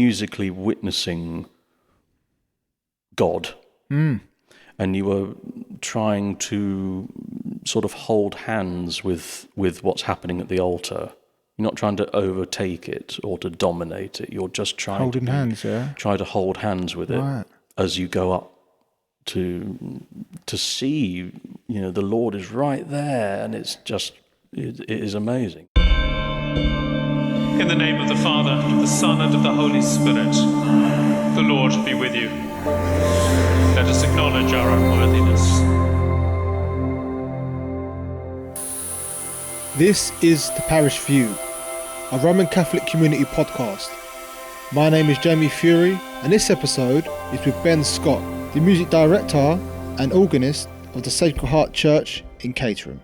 musically witnessing God. And you were trying to sort of hold hands with what's happening at the altar. You're not trying to overtake it or to dominate it. You're just trying Holding hands, yeah. Try to hold hands with it as you go up to see, the Lord is right there, and it's just it is amazing. In the name of the Father, and of the Son, and of the Holy Spirit, the Lord be with you. Let us acknowledge our unworthiness. This is the Parish View, a Roman Catholic community podcast. My name is Jamie Fury, and this episode is with Ben Scott, the music director and organist of the Sacred Heart Church in Caterham.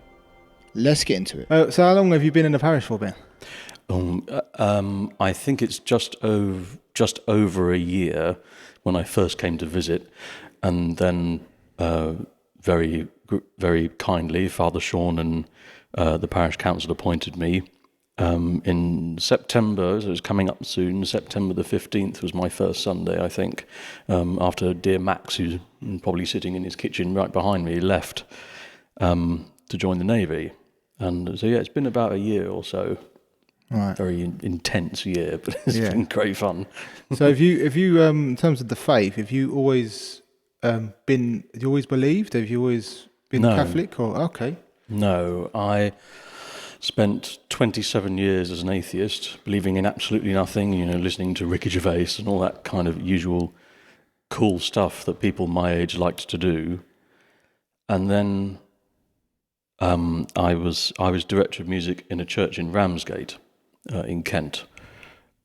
Let's get into it. So how long have you been in the parish for, Ben? I think it's just over a year when I first came to visit, and then very very kindly Father Sean and the parish council appointed me in September. So it was coming up soon. September the 15th was my first Sunday, I think, after dear Max, who's probably sitting in his kitchen right behind me, left to join the Navy. And so it's been about a year or so. Right. Very intense year, but it's been great fun. So have you in terms of the faith, have you always believed? Have you always been Catholic? Or okay. No, I spent 27 years as an atheist, believing in absolutely nothing, listening to Ricky Gervais and all that kind of usual cool stuff that people my age liked to do. And then I was director of music in a church in Ramsgate, in Kent,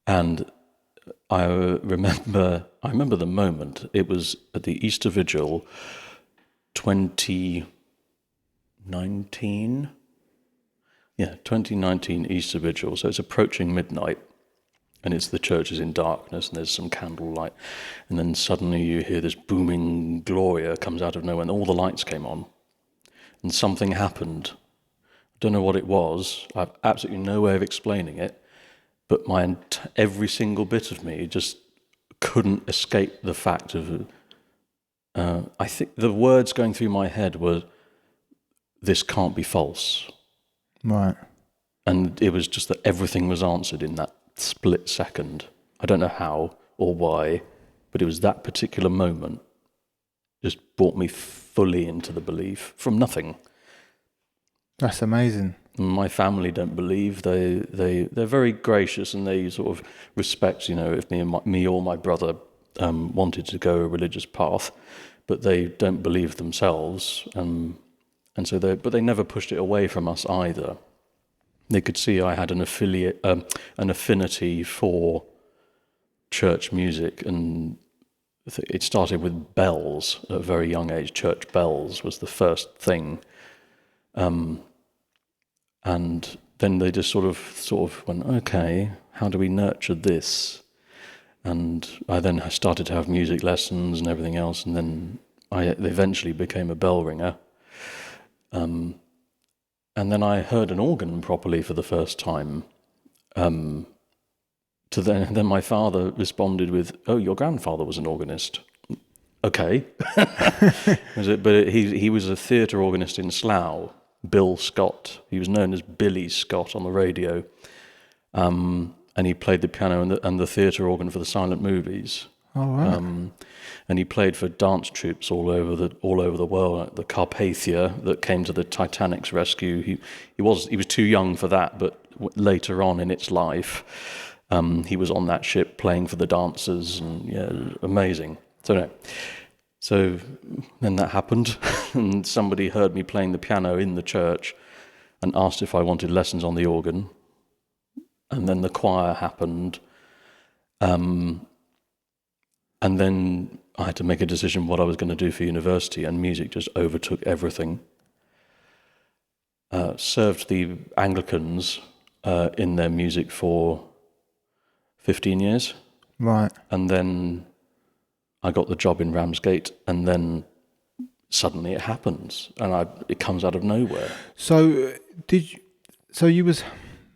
and I remember the moment. It was at the Easter Vigil, 2019 Easter Vigil. So it's approaching midnight, and the church is in darkness, and there's some candlelight, and then suddenly you hear this booming Gloria comes out of nowhere, and all the lights came on, and something happened. I don't know what it was. I have absolutely no way of explaining it, but every single bit of me just couldn't escape the fact of. I think the words going through my head were, "This can't be false." Right. And it was just that everything was answered in that split second. I don't know how or why, but it was that particular moment just brought me fully into the belief from nothing. That's amazing. My family don't believe. They're very gracious, and they sort of respect, if me or my brother wanted to go a religious path, but they don't believe themselves. And so but they never pushed it away from us either. They could see I had an affinity for church music, and it started with bells at a very young age. Church bells was the first thing, and then they just sort of went, okay, how do we nurture this? And I then started to have music lessons and everything else, and then I eventually became a bell ringer. And then I heard an organ properly for the first time. Then my father responded with, "Oh, your grandfather was an organist." Okay. But he was a theatre organist in Slough, Bill Scott. He was known as Billy Scott on the radio. And he played the piano and the theatre organ for the silent movies. Oh, right. And he played for dance troupes all over the world, like the Carpathia that came to the Titanic's rescue. He was too young for that, but later on in its life, he was on that ship playing for the dancers, and amazing. So then that happened, and somebody heard me playing the piano in the church and asked if I wanted lessons on the organ. And then the choir happened. And then I had to make a decision what I was going to do for university, and music just overtook everything. Served the Anglicans in their music for 15 years. Right. And then I got the job in Ramsgate, and then suddenly it happens, and it comes out of nowhere. So you was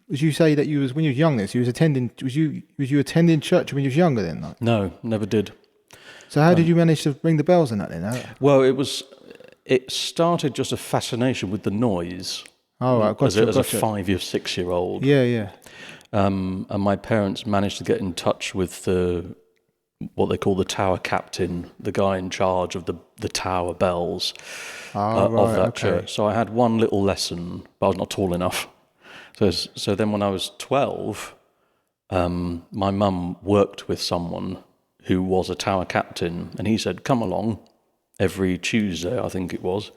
was you say that you was when you was younger? So you was attending. Was you attending church when you was younger then? Like? No, never did. So how did you manage to ring the bells and that then? Well, it started just a fascination with the noise. Oh, right, gotcha, As a gotcha. 5 or 6 year old. Yeah, yeah. And my parents managed to get in touch with what they call the tower captain, the guy in charge of the tower bells of that church. So I had one little lesson, but I was not tall enough. So then when I was 12, my mum worked with someone who was a tower captain, and he said, come along every Tuesday, I think it was.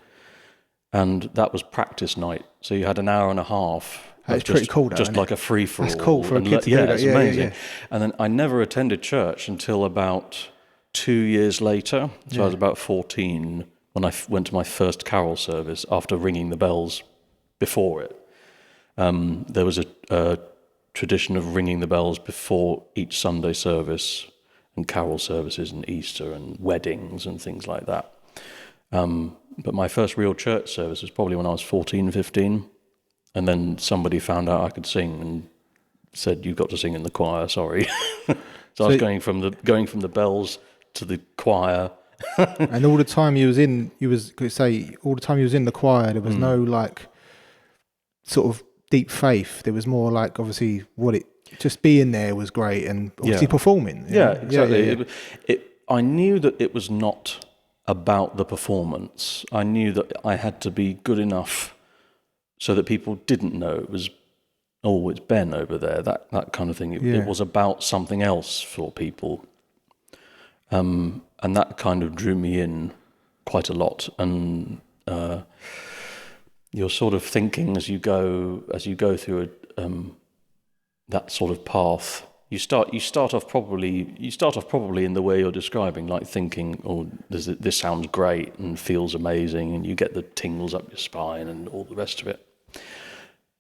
And that was practice night. So you had an hour and a half. That's pretty cool, just like a free-for-all. That's cool for a kid to do that. It's amazing. And then I never attended church until about 2 years later. So I was about 14 when I went to my first carol service after ringing the bells before it. There was a tradition of ringing the bells before each Sunday service and carol services and Easter and weddings and things like that. But my first real church service was probably when I was 14, 15. And then somebody found out I could sing and said, "You've got to sing in the choir." Sorry. So I was going from the bells to the choir. And all the time all the time you was in the choir, there was no like sort of deep faith. There was more like obviously just being there was great, and obviously performing. Yeah, exactly. Yeah. I knew that it was not about the performance. I knew that I had to be good enough so that people didn't know it was, oh, it's Ben over there, that kind of thing. It was about something else for people. And that kind of drew me in quite a lot. And you're sort of thinking as you go through that sort of path. You start off probably in the way you're describing, like thinking, oh, this sounds great and feels amazing, and you get the tingles up your spine and all the rest of it.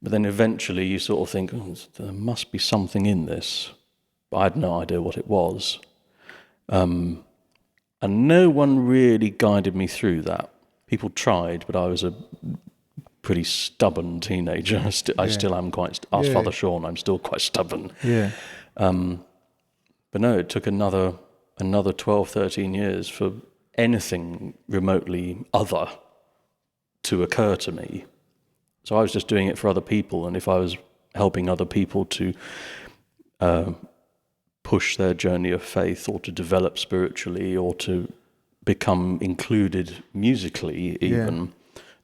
But then eventually you sort of think, oh, there must be something in this. But I had no idea what it was. And no one really guided me through that. People tried, but I was a pretty stubborn teenager. I still am quite. Ask Father Sean, I'm still quite stubborn. Yeah. But no, it took another 12, 13 years for anything remotely other to occur to me. So I was just doing it for other people, and if I was helping other people to push their journey of faith, or to develop spiritually, or to become included musically even,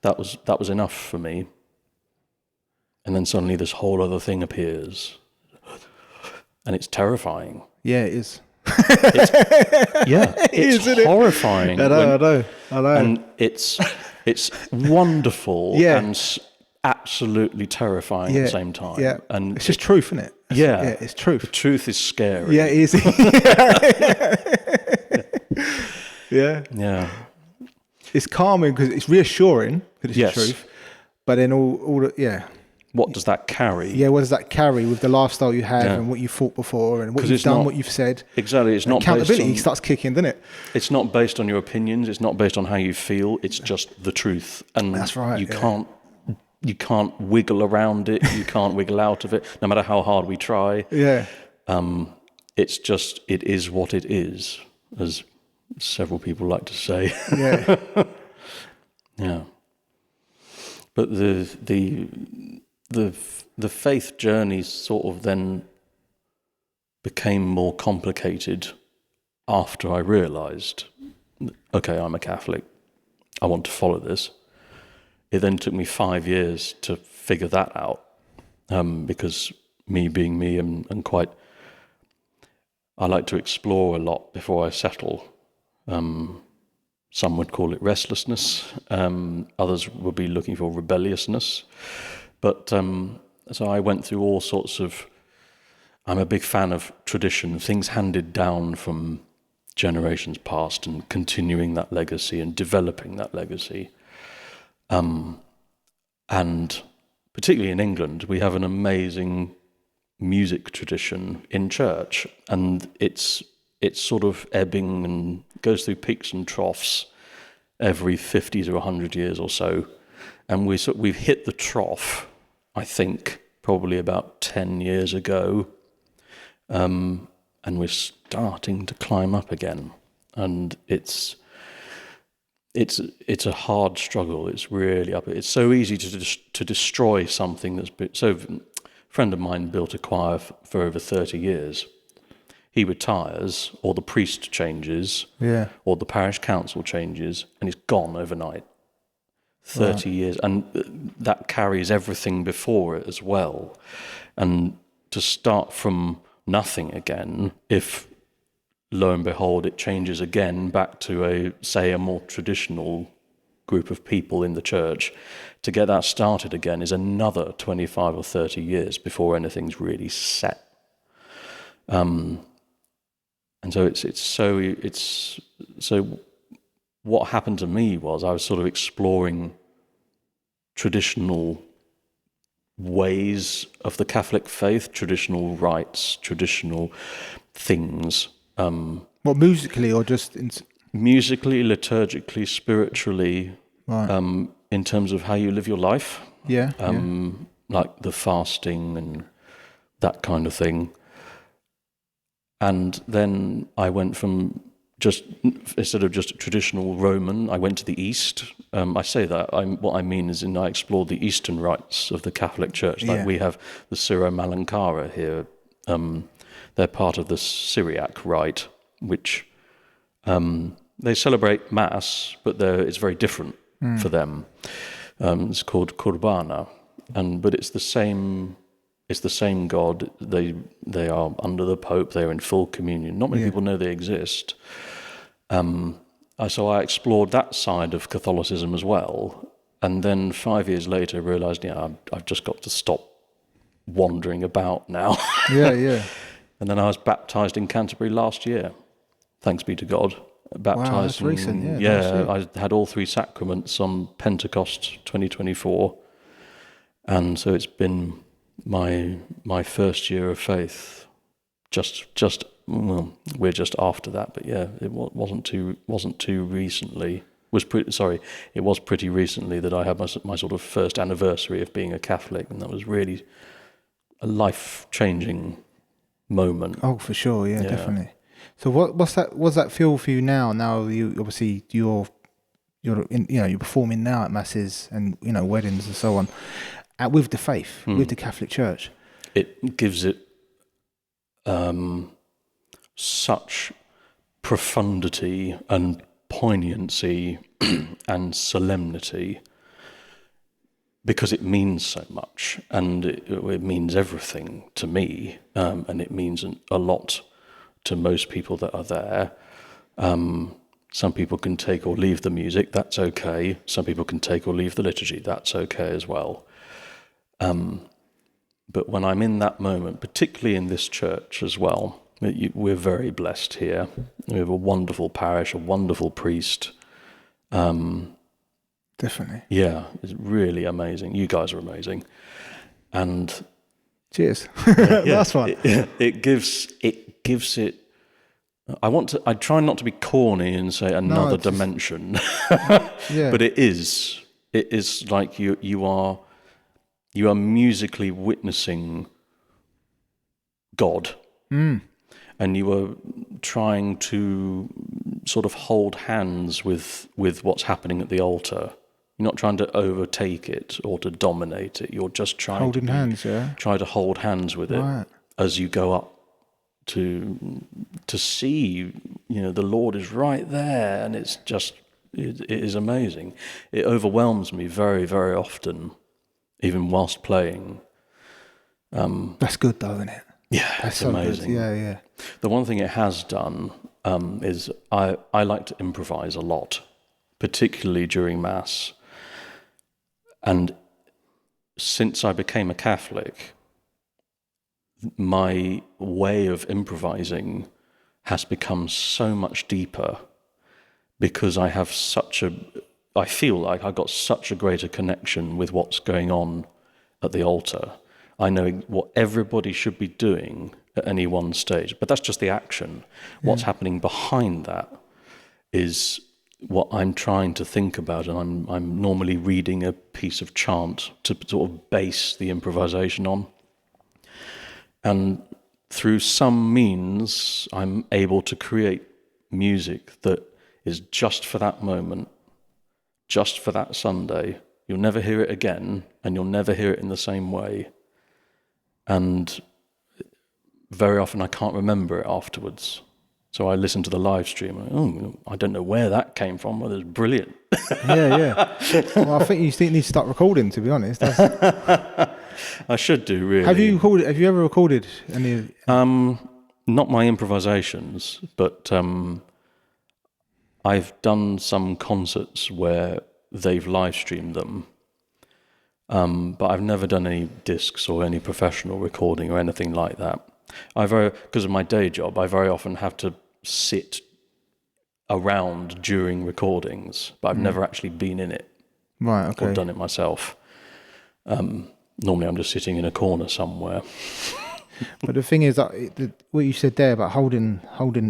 that was enough for me. And then suddenly this whole other thing appears. And it's terrifying. Yeah, it is. It's horrifying. I know. And it's wonderful and absolutely terrifying at the same time. Yeah, and it's just truth, isn't it? It's truth. The truth is scary. Yeah, it is. Yeah. It's calming because it's reassuring because it's the truth. But then all the what does that carry? Yeah, what does that carry with the lifestyle you have and what you thought before and what you've done, what you've said? Exactly. It's not accountability starts kicking, doesn't it? It's not based on your opinions. It's not based on how you feel. It's just the truth. And that's right. You can't wiggle around it. You can't wiggle out of it, no matter how hard we try. Yeah. It's just, it is what it is, as several people like to say. Yeah. Yeah. But the faith journey sort of then became more complicated after I realised, okay, I'm a Catholic. I want to follow this. It then took me 5 years to figure that out, because me being me and quite, I like to explore a lot before I settle. Some would call it restlessness. Others would be looking for rebelliousness. But so I went through all sorts of. I'm a big fan of tradition, things handed down from generations past, and continuing that legacy and developing that legacy. And particularly in England, we have an amazing music tradition in church, and it's sort of ebbing and goes through peaks and troughs every 50 to 100 years or so. And we've hit the trough, I think, probably about 10 years ago, and we're starting to climb up again. And it's a hard struggle. It's really up. It's so easy to destroy something that's been. So, a friend of mine built a choir for over 30 years. He retires, or the priest changes, or the parish council changes, and it's gone overnight. 30 years, and that carries everything before it as well. And to start from nothing again, if lo and behold it changes again back to a more traditional group of people in the church, to get that started again is another 25 or 30 years before anything's really set. And so so what happened to me was I was sort of exploring traditional ways of the Catholic faith, traditional rites, traditional things. What, musically or just Musically, liturgically, spiritually, right. In terms of how you live your life. Yeah. Like the fasting and that kind of thing. And then I went from instead of just traditional Roman, I went to the East. I say that, what I mean is I explored the Eastern rites of the Catholic Church. Like we have the Syro-Malankara here. They're part of the Syriac rite, which they celebrate Mass, but it's very different for them. It's called Kurbana, but it's the same. It's the same God. They are under the Pope. They're in full communion. Not many people know they exist. So I explored that side of Catholicism as well, and then 5 years later realised, I've just got to stop wandering about now. Yeah. And then I was baptised in Canterbury last year. Thanks be to God. Baptised. Wow, that's recent. I had all 3 sacraments on Pentecost 2024, and so it's been my first year of faith. We're just after that, but it wasn't too recently. It was pretty recently that I had my sort of first anniversary of being a Catholic, and that was really a life-changing moment. Oh, for sure, yeah. Definitely. So what's that feel for you now? Now you're performing now at masses and weddings and so on, with the faith, with the Catholic Church. It gives it such profundity and poignancy and solemnity, because it means so much, and it means everything to me, and it means a lot to most people that are there. Some people can take or leave the music, that's okay. Some people can take or leave the liturgy, that's okay as well. But when I'm in that moment, particularly in this church as well, we're very blessed here. We have a wonderful parish, a wonderful priest. Definitely. Yeah, it's really amazing. You guys are amazing. And cheers. Last one. It gives it. I try not to be corny and say another dimension, but it is like you are musically witnessing God, and you are trying to sort of hold hands with what's happening at the altar. You're not trying to overtake it or to dominate it. You're just trying try to hold hands with it as you go up to see, the Lord is right there, and it is amazing. It overwhelms me very, very often, even whilst playing. That's good though, isn't it? Yeah, that's it's amazing. Good. Yeah. The one thing it has done is I like to improvise a lot, particularly during Mass. And since I became a Catholic, my way of improvising has become so much deeper, because I feel like I've got such a greater connection with what's going on at the altar. I know what everybody should be doing at any one stage, but that's just the action. What's happening behind that is what I'm trying to think about, and I'm normally reading a piece of chant to sort of base the improvisation on. And through some means, I'm able to create music that is just for that moment, just for that Sunday. You'll never hear it again, and you'll never hear it in the same way. And very often I can't remember it afterwards. So I listen to the live stream and I don't know where that came from. Well, it was brilliant. Yeah. Well, I think you need to start recording, to be honest. I should do, really. Have you ever recorded any? Not my improvisations, but I've done some concerts where they've live streamed them. But I've never done any discs or any professional recording or anything like that. Because of my day job, I very often have to sit around during recordings, but I've never actually been in it. Right, okay. Or done it myself. Normally I'm just sitting in a corner somewhere. But the thing is, what you said there about holding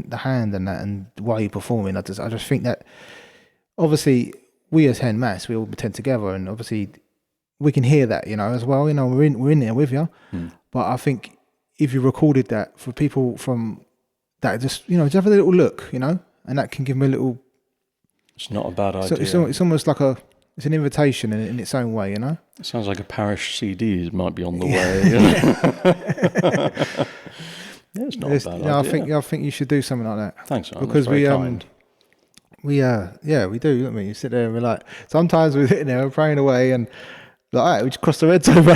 the hand and that, and while you're performing, I just think that obviously we as hand mass, we all attend together, and obviously we can hear that, as well. We're in there with you. But I think if you recorded that for people from that, just have a little look, and that can give them a little. It's not a bad idea. So it's almost like it's an invitation in its own way, It sounds like a Parish CD might be on the way. Yeah, it's not a bad idea. I think you should do something like that. Thanks, man. Because That's very kind. we do, don't we? You sit there and we're like, sometimes we're sitting there, we're praying away, and like, all right, we just cross the reds over.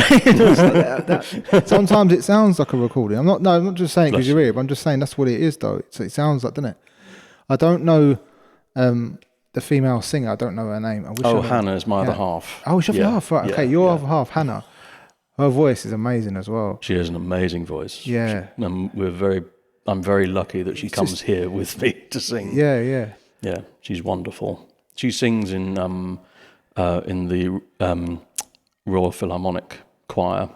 Sometimes it sounds like a recording. I'm not just saying because you're here, but I'm just saying that's what it is, though. It sounds like, doesn't it? I don't know the female singer. I don't know her name. Hannah is my other half. Oh, she's your other half, right? Yeah, okay, your other half, Hannah. Her voice is amazing as well. She has an amazing voice. Yeah. I'm very lucky that she comes here with me to sing. Yeah. Yeah, she's wonderful. She sings in the Royal Philharmonic Choir.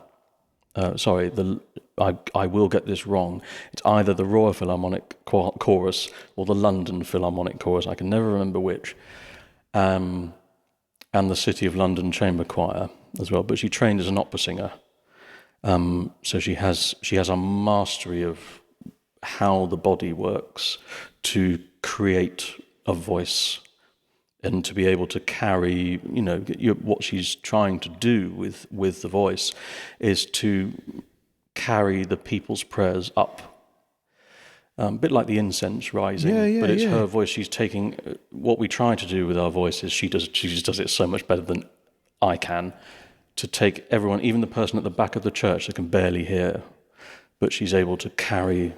I will get this wrong. It's either the Royal Philharmonic Chorus or the London Philharmonic Chorus. I can never remember which. And the City of London Chamber Choir as well. But she trained as an opera singer. So she has a mastery of how the body works to create a voice and to be able to carry, what she's trying to do with the voice is to carry the people's prayers up. A bit like the incense rising, but it's her voice. She's taking what we try to do with our voices. She just does it so much better than I can. To take everyone, even the person at the back of the church that can barely hear, but she's able to carry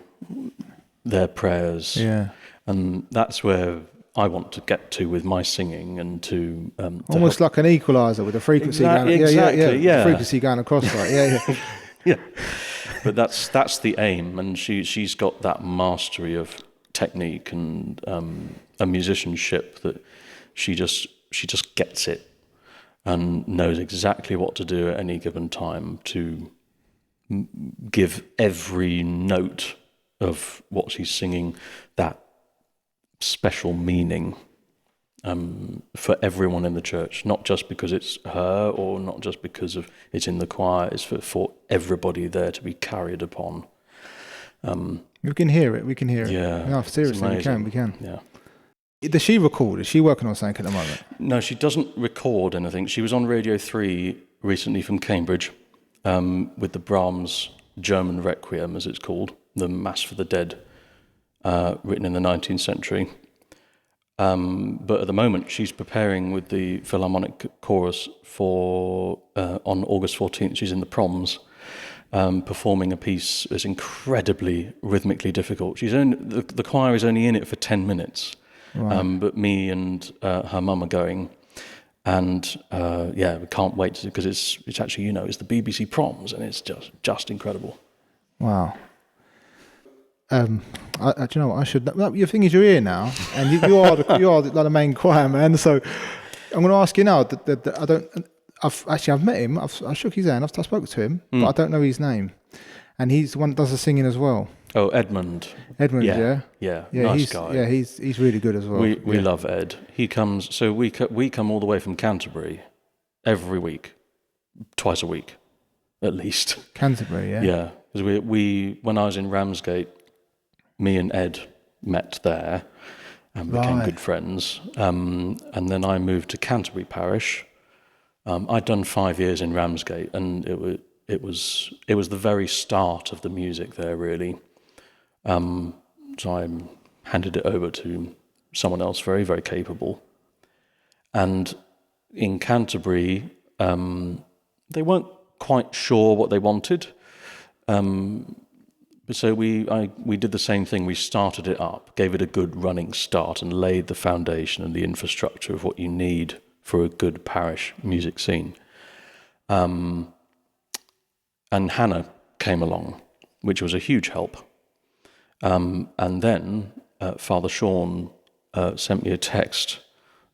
their prayers. Yeah, and that's where I want to get to with my singing, and to almost like an equalizer with a frequency going. Exactly, yeah. Frequency going across, right? Yeah. Yeah. But that's the aim, and she's got that mastery of technique and a musicianship that she just gets it and knows exactly what to do at any given time to give every note of what she's singing that special meaning for everyone in the church, not just because it's her or not just because of it's in the choir. It's for everybody there to be carried upon. We can hear it. Yeah, no, seriously, we can. Yeah. Does she record? Is she working on something at the moment? No, she doesn't record anything. She was on Radio 3 recently from Cambridge with the Brahms German Requiem, as it's called, the Mass for the Dead, written in the 19th century. But at the moment, she's preparing with the Philharmonic Chorus for, on August 14th, she's in the Proms, performing a piece that's incredibly rhythmically difficult. The choir is only in it for 10 minutes. Right. But me and her mum are going, and we can't wait because it's actually it's the BBC Proms, and it's just incredible. Wow. Do you know what I should? Your thing is you're here now, and you are the main choir man. So I'm going to ask you now. I've met him. I shook his hand. I spoke to him, but I don't know his name, and he's the one that does the singing as well. Oh, Edmund. Yeah. Nice guy. Yeah, he's really good as well. We love Ed. He comes. So we come all the way from Canterbury every week, twice a week, at least. Canterbury, yeah. Yeah. Because we when I was in Ramsgate, me and Ed met there and became Right. good friends. And then I moved to Canterbury Parish. I'd done 5 years in Ramsgate, and it was the very start of the music there, really. So I handed it over to someone else very, very capable. And in Canterbury, they weren't quite sure what they wanted. So we did the same thing. We started it up, gave it a good running start, and laid the foundation and the infrastructure of what you need for a good parish music scene. And Hannah came along, which was a huge help. And then Father Sean sent me a text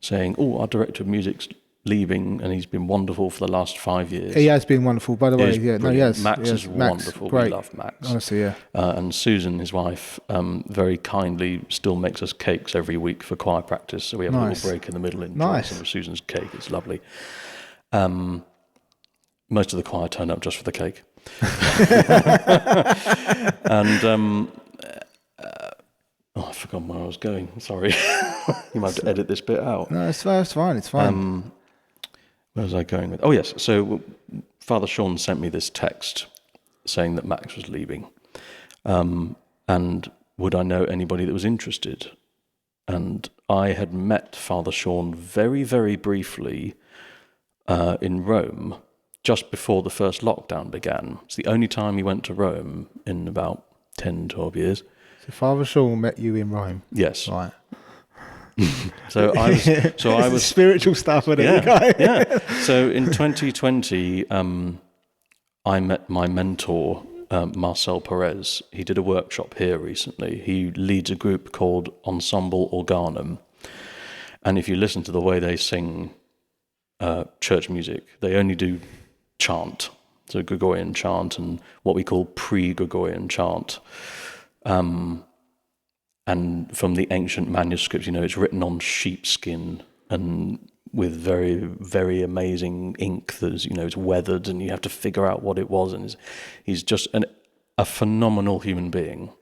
saying, our director of music's leaving, and he's been wonderful for the last 5 years. He has been wonderful, by the way. He's Yeah, no, brilliant. yes. Max yes, is wonderful. Great. We love Max. Honestly, yeah. And Susan, his wife, very kindly still makes us cakes every week for choir practice. So we have a little break in the middle and enjoy some of Susan's cake. It's lovely. Most of the choir turn up just for the cake. And I forgot where I was going. Sorry. You might have to edit this bit out. No, it's fine. It's fine. Where was I going with? Oh, yes. So Father Sean sent me this text saying that Max was leaving. And would I know anybody that was interested? And I had met Father Sean very, very briefly in Rome just before the first lockdown began. It's the only time he went to Rome in about 10, 12 years. So Father Sean met you in Rome. Yes. Right. So I was spiritual stuff. Yeah. So in 2020, I met my mentor, Marcel Perez. He did a workshop here recently. He leads a group called Ensemble Organum. And if you listen to the way they sing church music, they only do chant, so Gregorian chant and what we call pre-Gregorian chant. And from the ancient manuscripts, it's written on sheepskin and with very, very amazing ink that's, it's weathered, and you have to figure out what it was. And he's just a phenomenal human being.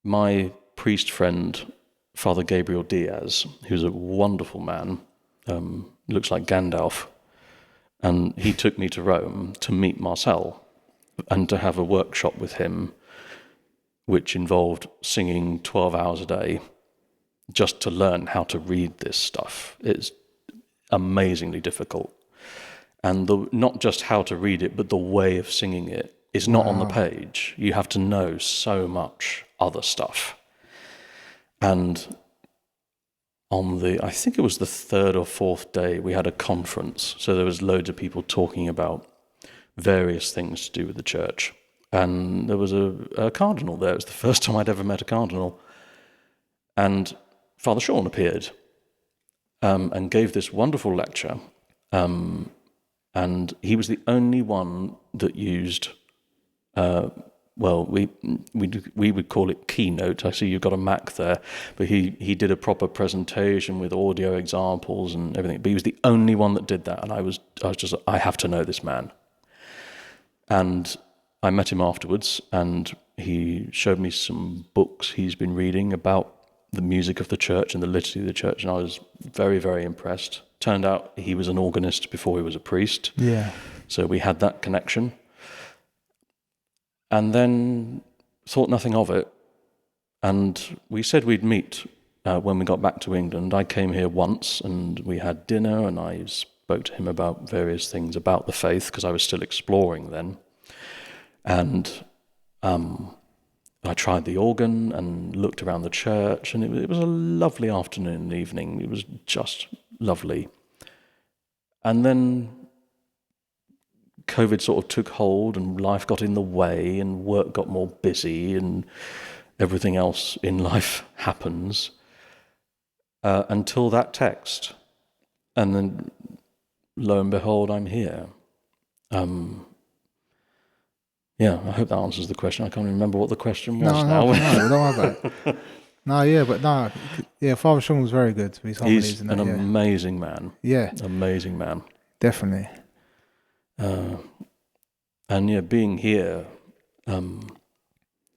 My priest friend, Father Gabriel Diaz, who's a wonderful man, looks like Gandalf, and he took me to Rome to meet Marcel and to have a workshop with him, which involved singing 12 hours a day just to learn how to read this stuff. It's amazingly difficult. And not just how to read it, but the way of singing it is not on the page. You have to know so much other stuff. And I think it was the third or fourth day, we had a conference. So there was loads of people talking about various things to do with the church. And there was a cardinal there. It was the first time I'd ever met a cardinal. And Father Sean appeared and gave this wonderful lecture. And he was the only one that used, we would call it keynote. I see you've got a Mac there. But he did a proper presentation with audio examples and everything. But he was the only one that did that. And I was just, I have to know this man. And I met him afterwards, and he showed me some books he's been reading about the music of the church and the liturgy of the church, and I was very, very impressed. Turned out he was an organist before he was a priest. Yeah. So we had that connection. And then thought nothing of it. And we said we'd meet when we got back to England. I came here once, and we had dinner, and I spoke to him about various things about the faith, because I was still exploring then. And I tried the organ and looked around the church, and it was a lovely afternoon and evening. It was just lovely. And then COVID sort of took hold, and life got in the way, and work got more busy, and everything else in life happens until that text. And then, lo and behold, I'm here. Yeah, I hope that answers the question. I can't remember what the question was now. No, don't worry about it. Father Sean was very good. He's an amazing man. Yeah. Amazing man. Definitely. And And yeah, being here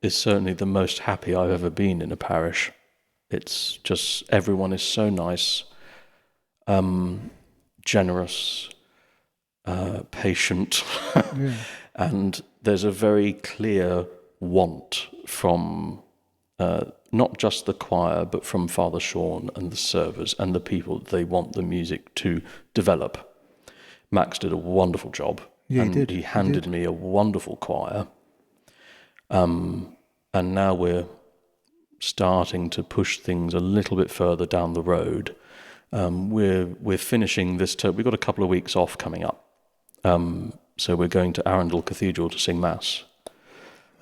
is certainly the most happy I've ever been in a parish. It's just, everyone is so nice, generous, patient, and there's a very clear want from not just the choir, but from Father Sean and the servers and the people. They want the music to develop. Max did a wonderful job. Yeah, and he did. He handed me a wonderful choir. And now we're starting to push things a little bit further down the road. We're finishing this term. We've got a couple of weeks off coming up. So we're going to Arundel Cathedral to sing Mass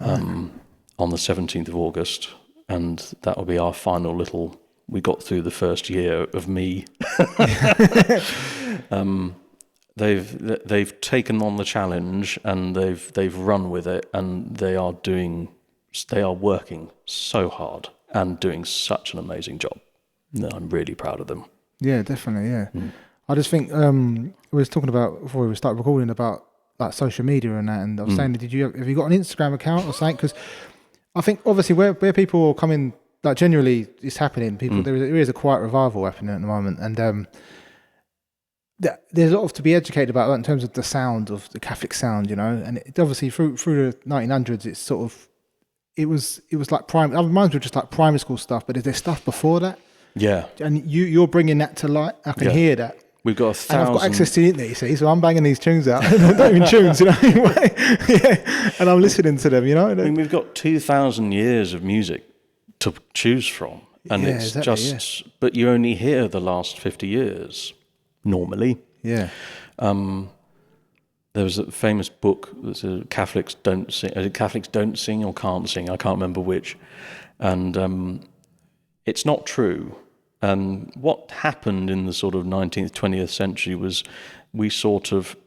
on the 17th of August. And that will be our final little... We got through the first year of me. They've taken on the challenge and they've run with it, and they are working so hard and doing such an amazing job. No, I'm really proud of them. Yeah, definitely. Yeah, I just think we was talking about before we started recording about like social media and that, and I was saying, have you got an Instagram account or something? Because I think obviously where people are coming, like generally it's happening. People there is a quiet revival happening at the moment, and there's a lot to be educated about in terms of the sound of the Catholic sound, you know. And it, obviously through the 1900s, it's sort of it was like primary. Mine were just like primary school stuff, but there's stuff before that. Yeah, and you're bringing that to light. I can hear that. We've got 1,000. And I've got access to the internet, you see, so I'm banging these tunes out. Not even tunes, you know. Yeah, and I'm listening to them, you know. I mean, we've got 2,000 years of music to choose from, and it's exactly, just. But you only hear the last 50 years normally. Yeah. There was a famous book that said Catholics don't sing or can't sing. I can't remember which, and it's not true. What happened in the sort of 19th, 20th century was we sort of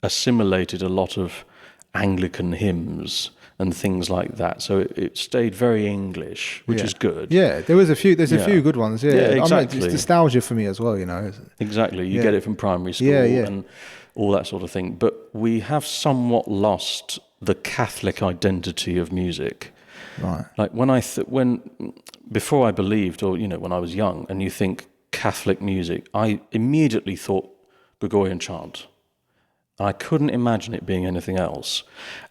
assimilated a lot of Anglican hymns and things like that. So it stayed very English, which is good. Yeah, there's a few good ones. Yeah, exactly. It's nostalgia for me as well, you know. Exactly. You get it from primary school and all that sort of thing. But we have somewhat lost the Catholic identity of music. Right. Like before I believed, or, you know, when I was young, and you think Catholic music, I immediately thought Gregorian chant. I couldn't imagine it being anything else.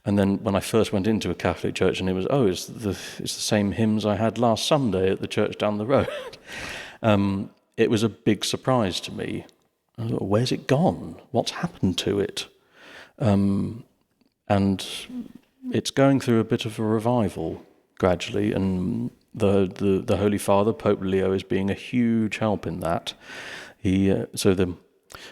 And then when I first went into a Catholic church, and it was, it's the same hymns I had last Sunday at the church down the road. It was a big surprise to me. I thought, where's it gone? What's happened to it? And it's going through a bit of a revival gradually, and the Holy Father, Pope Leo, is being a huge help in that.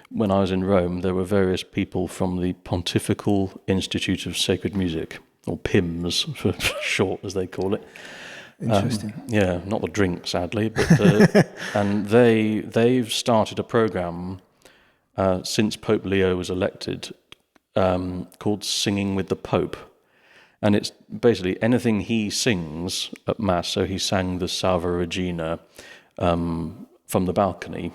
When I was in Rome, there were various people from the Pontifical Institute of Sacred Music, or PIMS for short, as they call it. Interesting. Not the drink, sadly, but and they've started a program since Pope Leo was elected called Singing with the Pope. And it's basically anything he sings at Mass. So he sang the Salve Regina from the balcony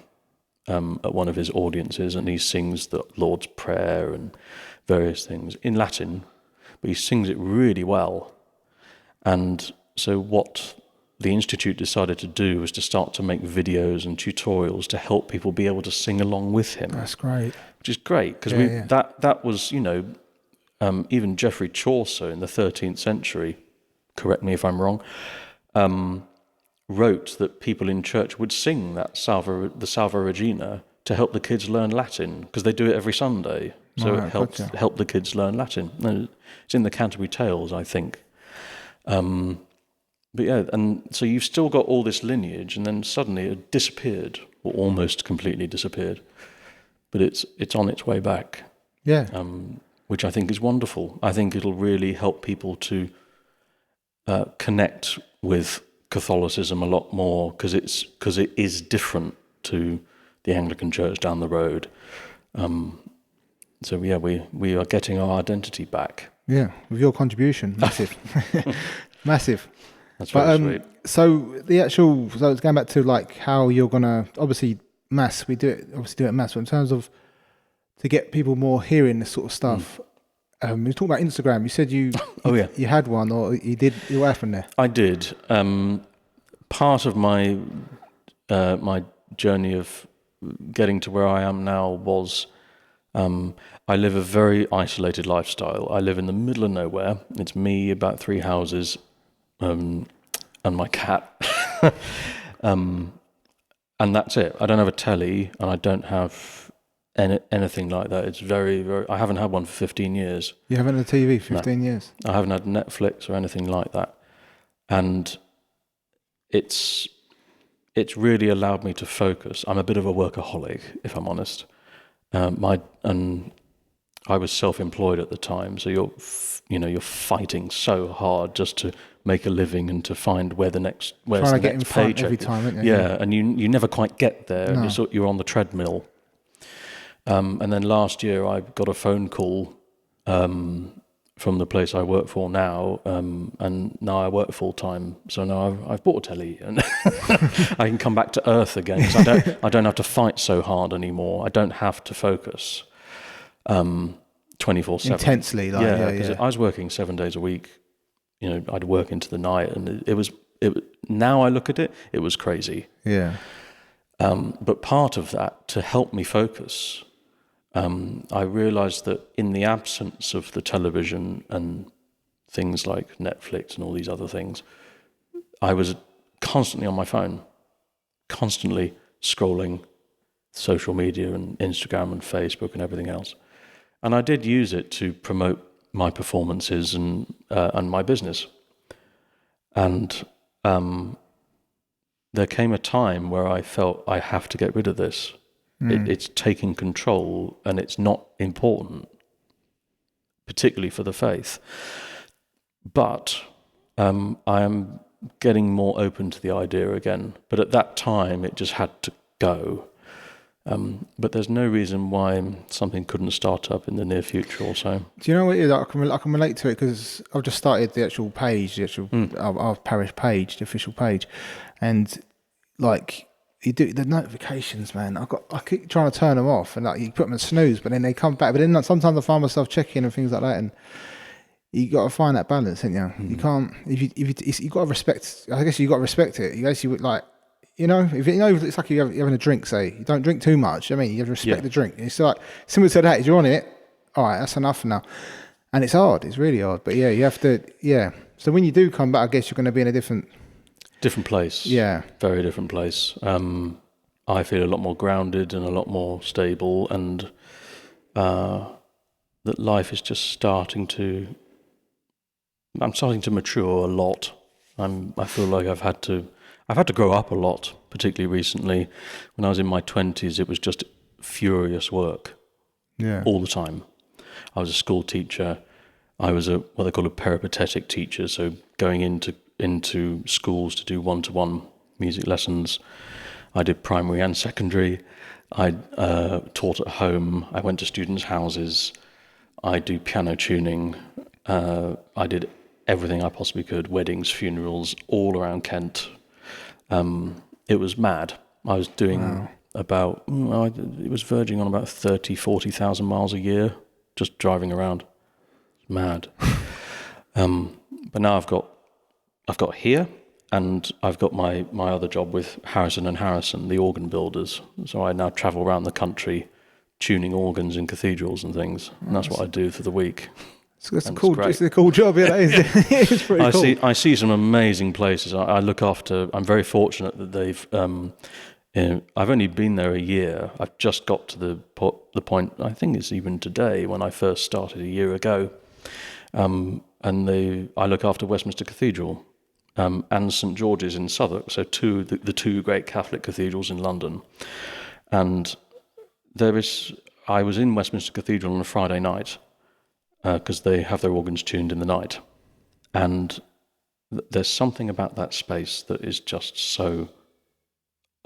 at one of his audiences, and he sings the Lord's Prayer and various things in Latin, but he sings it really well. And so what the Institute decided to do was to start to make videos and tutorials to help people be able to sing along with him. That's great. Which is great, because that was, you know, even Geoffrey Chaucer in the 13th century, correct me if I'm wrong, wrote that people in church would sing that the Salve Regina to help the kids learn Latin, because they do it every Sunday. So it helped the kids learn Latin. It's in the Canterbury Tales, I think. But yeah, and so you've still got all this lineage, and then suddenly it disappeared, or almost completely disappeared. But it's on its way back. Yeah. Which I think is wonderful. I think it'll really help people to connect with Catholicism a lot more, because it is different to the Anglican Church down the road. So yeah, we are getting our identity back. Yeah, with your contribution, massive, massive. That's very sweet. So it's going back to like how you're gonna, obviously Mass, we do it at Mass, but in terms of to get people more hearing this sort of stuff. You were talking about Instagram. You said you you had one, or you did. What happened there? I did. Part of my my journey of getting to where I am now was I live a very isolated lifestyle. I live in the middle of nowhere. It's me, about 3 houses, and my cat. And that's it. I don't have a telly, and I don't have anything like that. It's very, very... I haven't had one for 15 years. You haven't had a TV for 15 years? I haven't had Netflix or anything like that. And it's really allowed me to focus. I'm a bit of a workaholic, if I'm honest. And I was self-employed at the time, so you're fighting so hard just to make a living and to find where's the next paycheck every time, aren't you? Yeah, and you never quite get there. No. You're on the treadmill. And then last year I got a phone call from the place I work for now, and now I work full time. So now I've bought a telly, and I can come back to earth again. 'Cause I don't have to fight so hard anymore. I don't have to focus 24/7 intensely. Like, yeah. I was working 7 days a week. I'd work into the night, and it was. Now I look at it, it was crazy. Yeah. But part of that, to help me focus, I realised that in the absence of the television and things like Netflix and all these other things, I was constantly on my phone, constantly scrolling social media and Instagram and Facebook and everything else. And I did use it to promote my performances and my business. And there came a time where I felt I have to get rid of this. It's taking control, and it's not important, particularly for the faith. But I am getting more open to the idea again. But at that time, it just had to go. But there's no reason why something couldn't start up in the near future or so. Do you know what it is? I can relate to it because I've just started the actual page, our parish page, the official page, and like you do the notifications, man. I keep trying to turn them off, and like you put them in snooze, but then they come back. But then sometimes I find myself checking and things like that, and you got to find that balance, ain't you? You can't if you got to respect. I guess you got to respect it. You actually like. It's like you're having a drink, say. You don't drink too much. I mean, you have to respect the drink. It's like, similar to that, you're on it, all right, that's enough now. And it's hard. It's really hard. But yeah, you have to, So when you do come back, I guess you're going to be in a different place. Yeah. Very different place. I feel a lot more grounded and a lot more stable, and that life is just I'm starting to mature a lot. I feel like I've had to grow up a lot, particularly recently. When I was in my 20s, it was just furious work all the time. I was a school teacher. I was what they call a peripatetic teacher, so going into schools to do one-to-one music lessons. I did primary and secondary. I taught at home. I went to students' houses. I do piano tuning. I did everything I possibly could, weddings, funerals, all around Kent. It was mad. I was doing it was verging on about 40,000 miles a year, just driving around. Mad. But now I've got here, and I've got my other job with Harrison and Harrison, the organ builders. So I now travel around the country tuning organs in cathedrals and things. And that's what I do for the week. It's a cool job, yeah, that is. It's pretty cool. I see some amazing places. I'm very fortunate that they've, I've only been there a year. I've just got to the point, I think it's even today, when I first started a year ago. I look after Westminster Cathedral and St George's in Southwark, so the two great Catholic cathedrals in London. And I was in Westminster Cathedral on a Friday night, because they have their organs tuned in the night. And there's something about that space that is just so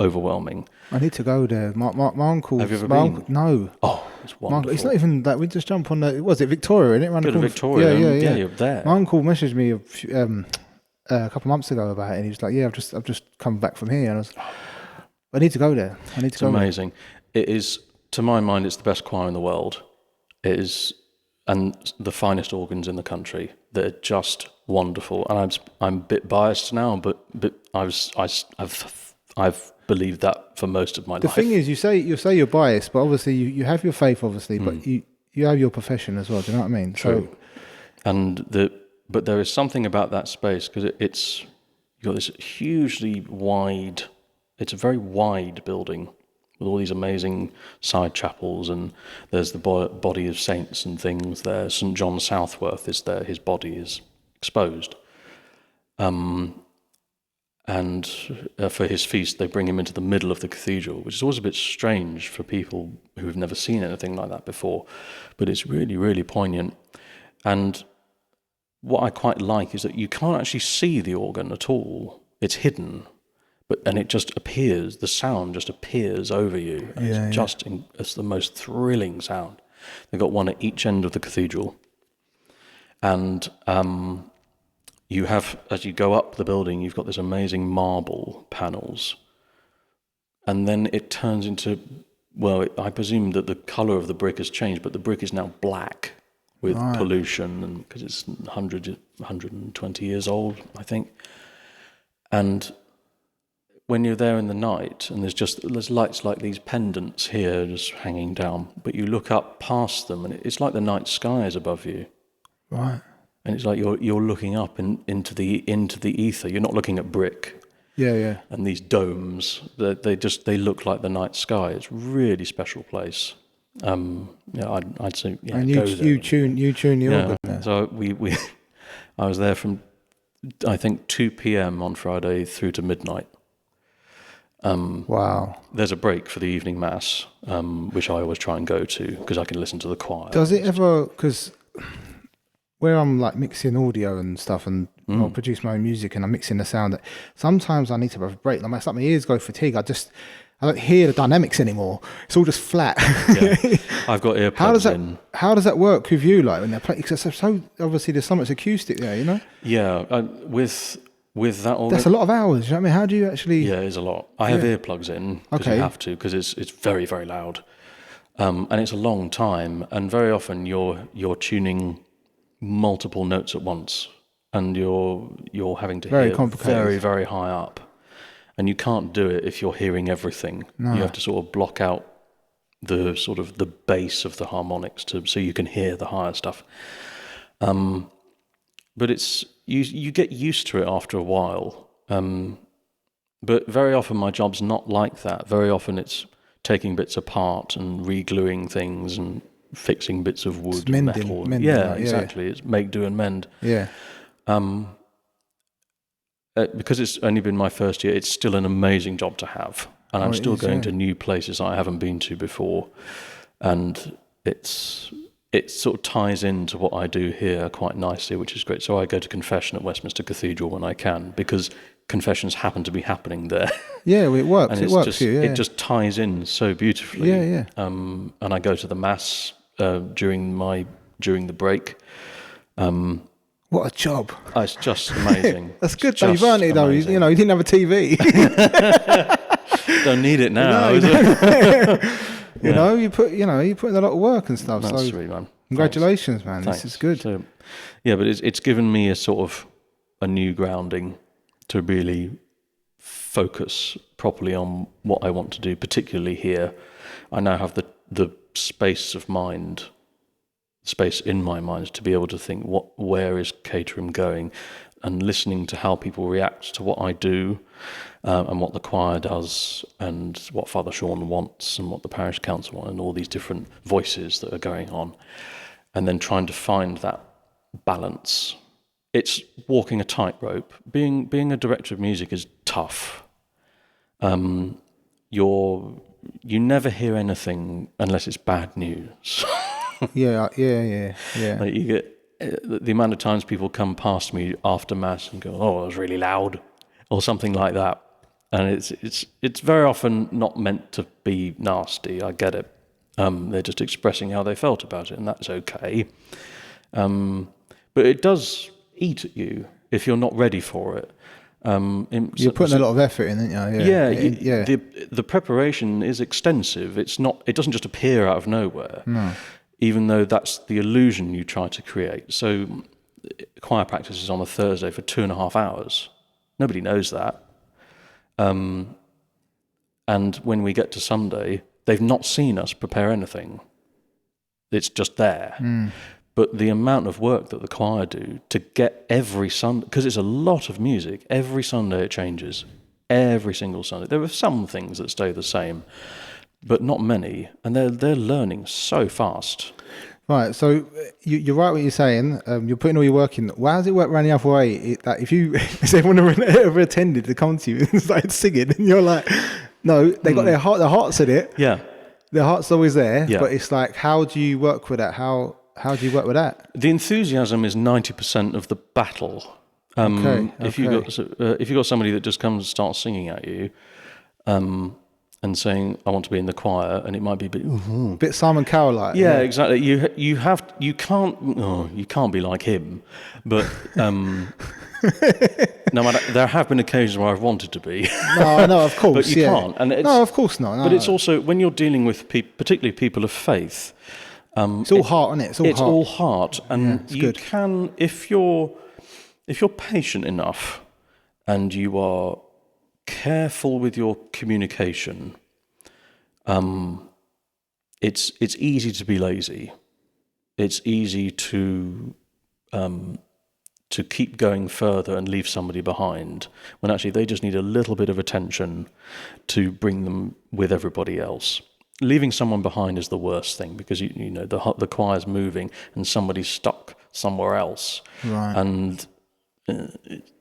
overwhelming. I need to go there. My uncle... Have you ever been? No. Oh, it's wonderful. It's not even that. We just jump on was it Victoria, isn't it? Go to Victoria. Yeah, you're there. My uncle messaged me a couple of months ago about it, and he was like, I've just come back from here. And I need to go there. It's amazing. It is to my mind, it's the best choir in the world. It is, and the finest organs in the country. They're just wonderful. And I'm a bit biased now, but I've believed that for most of my life. The thing is, you say you're biased, but obviously you have your faith, obviously, but you have your profession as well. Do you know what I mean? True. But there is something about that space, because you've got this hugely wide. It's a very wide building with all these amazing side chapels, and there's the body of saints and things there. St. John Southworth is there. His body is exposed. And for his feast, they bring him into the middle of the cathedral, which is always a bit strange for people who have never seen anything like that before. But it's really, really poignant. And what I quite like is that you can't actually see the organ at all. It's hidden. And it just appears, the sound just appears over you. And it's the most thrilling sound. They've got one at each end of the cathedral. And you have, as you go up the building, you've got this amazing marble panels. And then it turns into, I presume that the colour of the brick has changed, but the brick is now black with pollution, and because it's 120 years old, I think. And when you're there in the night, and there's lights like these pendants here just hanging down, but you look up past them, and it's like the night sky is above you. Right. And it's like you're looking up into the ether. You're not looking at brick. Yeah. And these domes, they look like the night sky. It's a really special place. I'd say and go there. you tune the organ there. So I was there from I think 2 p.m. on Friday through to midnight. Wow. There's a break for the evening mass, which I always try and go to because I can listen to the choir. Does it ever, because where I'm like mixing audio and stuff, and I'll produce my own music and I'm mixing the sound, sometimes I need to have a break. Like my ears go fatigue. I don't hear the dynamics anymore. It's all just flat. Yeah. I've got earplugs in. How does that work with you? Like when they're playing, because so obviously there's so much acoustic there, you know? Yeah, with that organ, that's a lot of hours. You know what I mean? How do you actually? Yeah, it's a lot. I have earplugs in because you have to, because it's very, very loud, and it's a long time. And very often you're tuning multiple notes at once, and you're having to very hear complicated. Very, very high up, and you can't do it if you're hearing everything. No. You have to sort of block out the sort of the base of the harmonics so you can hear the higher stuff. But it's you get used to it after a while. But very often my job's not like that. Very often it's taking bits apart and re-gluing things and fixing bits of wood, metal. Yeah, exactly. It's make, do, and mend. Yeah. Because it's only been my first year, it's still an amazing job to have, and I'm still going to new places I haven't been to before, and it sort of ties into what I do here quite nicely, which is great. So I go to confession at Westminster Cathedral when I can, because confessions happen to be happening there. Yeah, well, it works. And it works for you. Yeah. It just ties in so beautifully. Yeah. And I go to the mass during the break. What a job! Oh, it's just amazing. That's good though. You've earned it though. You didn't have a TV. Don't need it now. You put in a lot of work and stuff. That's so sweet, man. Congratulations, man. Thanks. This is good. So, yeah, but it's given me a sort of a new grounding to really focus properly on what I want to do, particularly here. I now have the space in my mind to be able to think where is Caterham going, and listening to how people react to what I do, and what the choir does, and what Father Sean wants, and what the parish council want, and all these different voices that are going on, and then trying to find that balance. It's walking a tightrope. Being a director of music is tough. You never hear anything unless it's bad news. Yeah. Like you get the amount of times people come past me after mass and go, "Oh, it was really loud," or something like that, and it's very often not meant to be nasty. I get it. They're just expressing how they felt about it, and that's okay. But it does eat at you if you're not ready for it. You're putting a lot of effort in, aren't you? Yeah. The preparation is extensive. It's not. It doesn't just appear out of nowhere. No. Even though that's the illusion you try to create. So, choir practice is on a Thursday for 2.5 hours. Nobody knows that. And when we get to Sunday, they've not seen us prepare anything. It's just there. But the amount of work that the choir do to get every Sunday, because it's a lot of music, every Sunday it changes. Every single Sunday. There are some things that stay the same, but not many. And they're learning so fast. Right, so you're right what you're saying. You're putting all your work in. Well, how does it work around the other way? That if everyone ever attended to come to you and started singing, and you're like, no, they got their hearts in it. Yeah. Their heart's always there. Yeah. But it's like, how do you work with that? How do you work with that? The enthusiasm is 90% of the battle. If you've got somebody that just comes and starts singing at you, and saying, "I want to be in the choir," and it might be a bit Simon Cowell-like. Yeah, exactly. You can't be like him, but no matter, there have been occasions where I've wanted to be. No, of course, but you can't. And no, of course not. No, but it's also when you're dealing with particularly people of faith. It's all heart, isn't it? It's all heart, and you good. can if you're patient enough, and you are careful with your communication, it's easy to be lazy. It's easy to keep going further and leave somebody behind when actually they just need a little bit of attention to bring them with everybody else. Leaving someone behind is the worst thing because you know the choir's moving and somebody's stuck somewhere else, right? And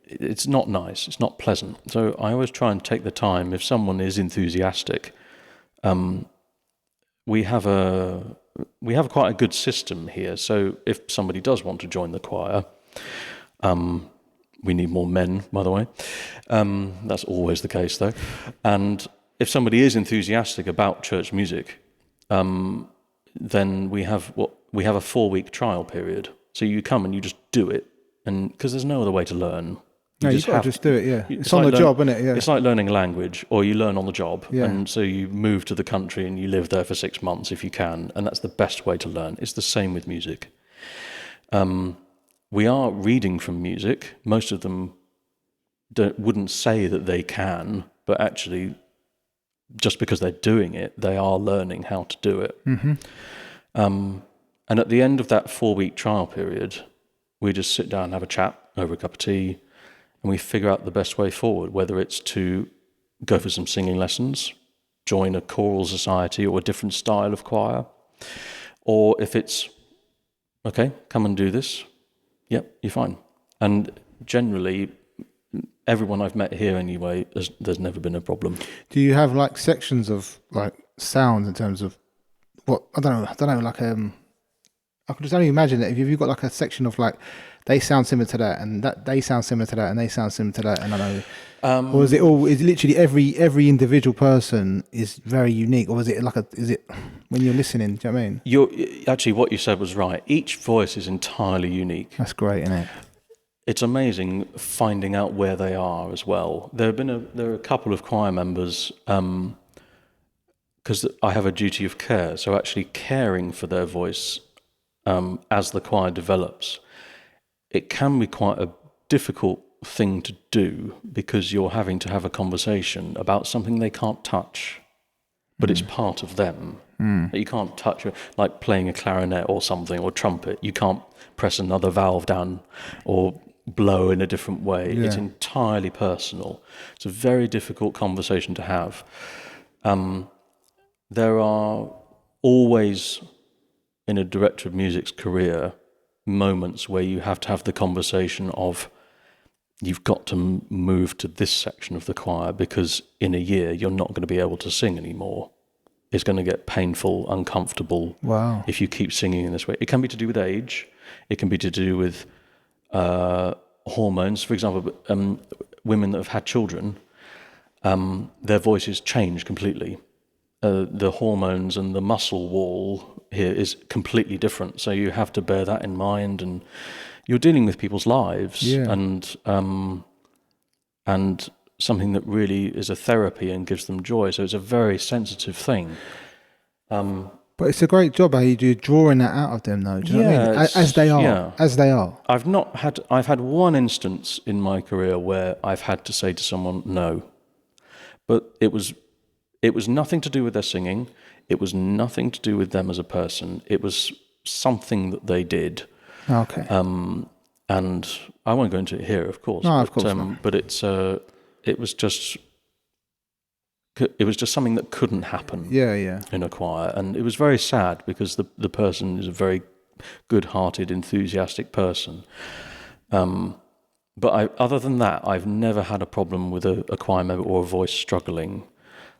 it's not nice. It's not pleasant. So I always try and take the time. If someone is enthusiastic, we have quite a good system here. So if somebody does want to join the choir, we need more men, by the way. That's always the case, though. And if somebody is enthusiastic about church music, then we have a 4-week trial period. So you come and you just do it, and because there's no other way to learn. You've got to just do it, yeah. It's on the job, isn't it? Yeah. It's like learning a language, or you learn on the job. Yeah. And so you move to the country and you live there for 6 months if you can, and that's the best way to learn. It's the same with music. We are reading from music. Most of them wouldn't say that they can, but actually, just because they're doing it, they are learning how to do it. Mm-hmm. And at the end of that 4-week trial period, we just sit down and have a chat over a cup of tea, and we figure out the best way forward, whether it's to go for some singing lessons, join a choral society or a different style of choir, or if it's, okay, come and do this, yep, you're fine. And generally, everyone I've met here anyway, there's never been a problem. Do you have like sections of like sounds in terms of what, I don't know, like I could just only imagine that if you've got like a section of like, they sound similar to that, and that they sound similar to that, and they sound similar to that, and I know. Or is it literally every individual person is very unique, or is it when you're listening? Do you know what I mean? Actually, what you said was right. Each voice is entirely unique. That's great, isn't it? It's amazing finding out where they are as well. There are a couple of choir members, because I have a duty of care, so actually caring for their voice as the choir develops. It can be quite a difficult thing to do because you're having to have a conversation about something they can't touch, but it's part of them. You can't touch it, like playing a clarinet or something, or trumpet. You can't press another valve down or blow in a different way. Yeah. It's entirely personal. It's a very difficult conversation to have. There are always, in a director of music's career, moments where you have to have the conversation of, you've got to move to this section of the choir because in a year you're not going to be able to sing anymore. It's going to get painful, uncomfortable. Wow. If you keep singing in this way. It can be to do with age. It can be to do with hormones. For example, women that have had children, their voices change completely. The hormones and the muscle wall here is completely different. So you have to bear that in mind, and you're dealing with people's lives. Yeah. And and something that really is a therapy and gives them joy. So it's a very sensitive thing. But it's a great job how you do drawing that out of them, though. Do you know what I mean? As they are, as they are. I've had one instance in my career where I've had to say to someone no, but it was nothing to do with their singing. It was nothing to do with them as a person. It was something that they did. Okay. And I won't go into it here, of course. No, of course not. But it was just something that couldn't happen. Yeah. In a choir, and it was very sad because the person is a very good-hearted, enthusiastic person. But other than that, I've never had a problem with a choir member or a voice struggling.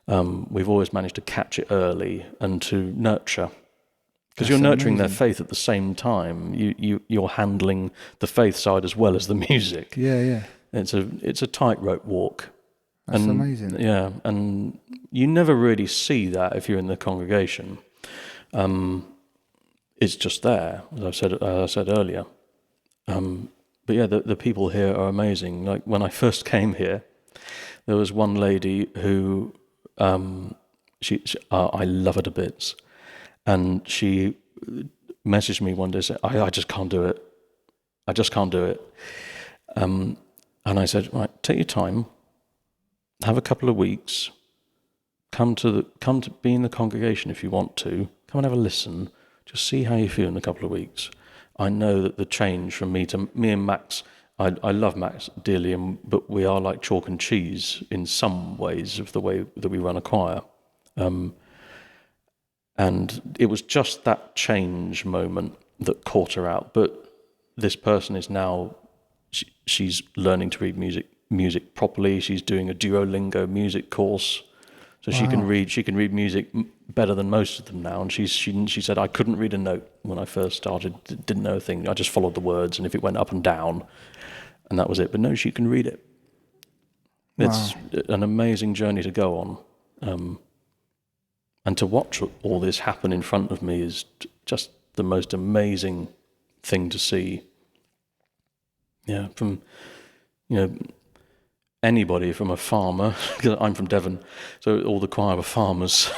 We've always managed to catch it early and to nurture. Because you're nurturing their faith at the same time. You're handling the faith side as well as the music. Yeah. It's a tightrope walk. That's amazing. Yeah, and you never really see that if you're in the congregation. It's just there, as I said earlier. But yeah, the people here are amazing. Like when I first came here, there was one lady who I love her to bits. And she messaged me one day saying, I just can't do it. I just can't do it. And I said, right, take your time, have a couple of weeks, come to be in the congregation if you want to, come and have a listen, just see how you feel in a couple of weeks. I know that the change from me and Max, I love Max dearly, but we are like chalk and cheese in some ways of the way that we run a choir. And it was just that change moment that caught her out. But this person is now, she's learning to read music properly. She's doing a Duolingo music course. So wow. she can read music better than most of them now. And she said, I couldn't read a note when I first started, didn't know a thing. I just followed the words, and if it went up and down, and that was it. But no, she can read it. It's an amazing journey to go on. And to watch all this happen in front of me is just the most amazing thing to see. Yeah, from, anybody, from a farmer, because I'm from Devon, so all the choir were farmers,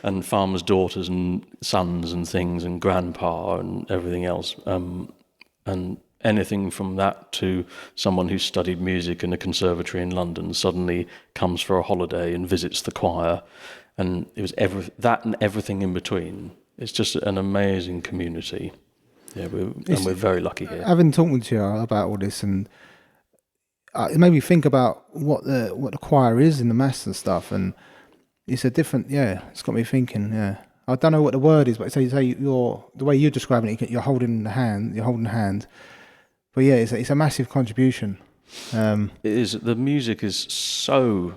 and farmers' daughters and sons and things, and grandpa and everything else. And anything from that to someone who studied music in a conservatory in London suddenly comes for a holiday and visits the choir. And it was that and everything in between. It's just an amazing community. Yeah, we're very lucky here. Having talked to you about all this, and it made me think about what the choir is in the mass and stuff. And it's a different, it's got me thinking. Yeah, I don't know what the word is, but say the way you're describing it, you're holding the hand. But yeah, it's a massive contribution. It is. The music is so,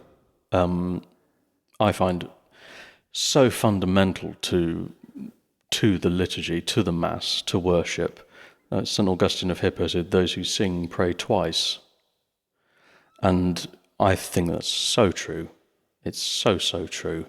I find, so fundamental to the liturgy, to the Mass, to worship. St. Augustine of Hippo said, those who sing pray twice. And I think that's so true. It's so true.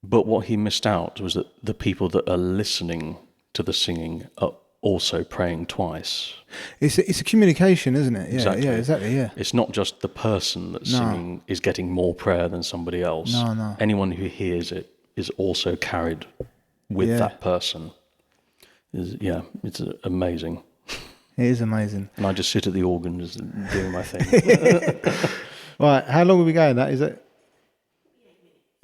But what he missed out was that the people that are listening to the singing are also praying twice. It's a communication, isn't it? Yeah, exactly. Yeah. It's not just the person that's singing is getting more prayer than somebody else. No. Anyone who hears it is also carried with that person. It's amazing. It is amazing. And I just sit at the organ just doing my thing. Right, how long are we going? That is it?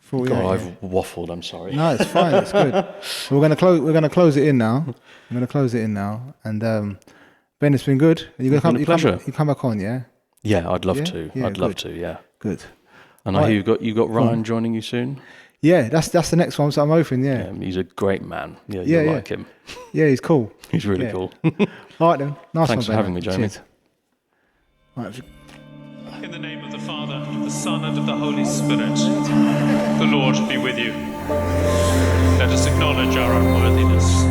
48. God, I've waffled. I'm sorry. No, it's fine. It's good. We're gonna close it in now. And Ben, it's been good. It's been a pleasure. You come back on, yeah? Yeah, I'd love to. I'd love to. Yeah. Good. And I hear you got Ryan joining you soon. Yeah, that's the next one. So I'm hoping. Yeah. He's a great man. Yeah, you like him. Yeah, he's cool. He's really cool. All right then. Nice. Thanks for having me, Jamie. Cheers. Right. In the name of the Father, and of the Son, and of the Holy Spirit, the Lord be with you. Let us acknowledge our unworthiness.